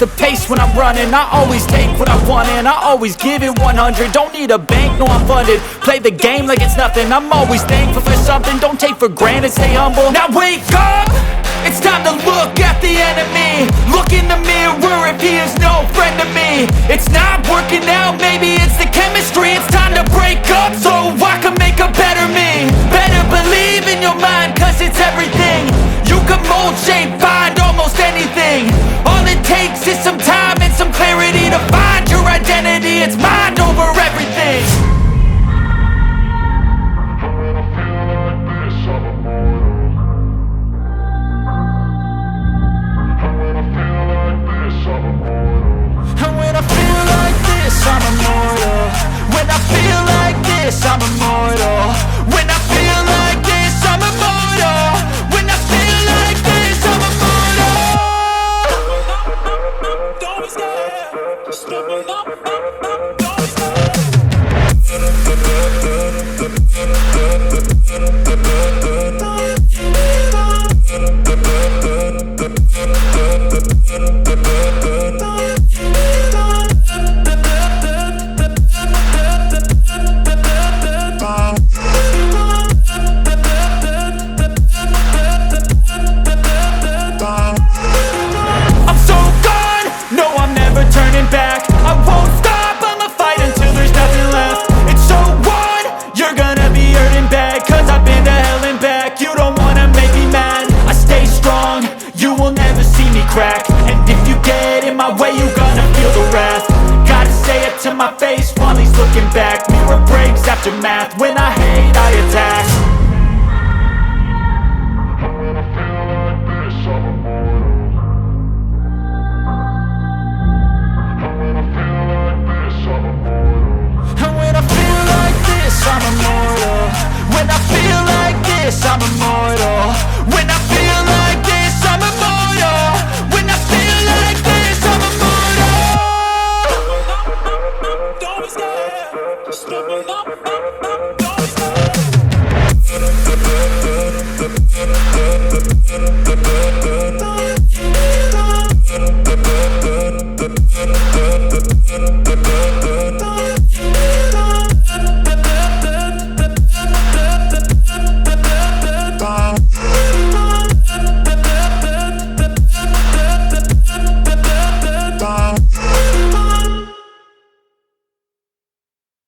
the pace when I'm running. I always take what I want and I always give it 100. Don't need a bank, no I'm funded. Play the game like it's nothing. I'm always thankful for something. Don't take for granted, stay humble. Now wake up! It's time to look at the enemy. Look in the mirror if he is no friend to me. It's not working out, maybe it's the chemistry. It's time to break up so I can make a better me. Better believe in your mind, cause it's everything. You can mold, shape, find almost anything. All it takes is some time and some clarity to find your identity. It's mind over everything. I'm immortal. When I feel like this, I'm immortal. When I feel like this, I'm immortal. When I feel like this, I'm immortal. Don't be scared. Just step up. To my face while he's looking back. Mirror breaks after math. When I hate, I attack. When I feel like this, I'm immortal. When I feel like this, I'm immortal. When I feel like this, I'm immortal. When I feel like this, I'm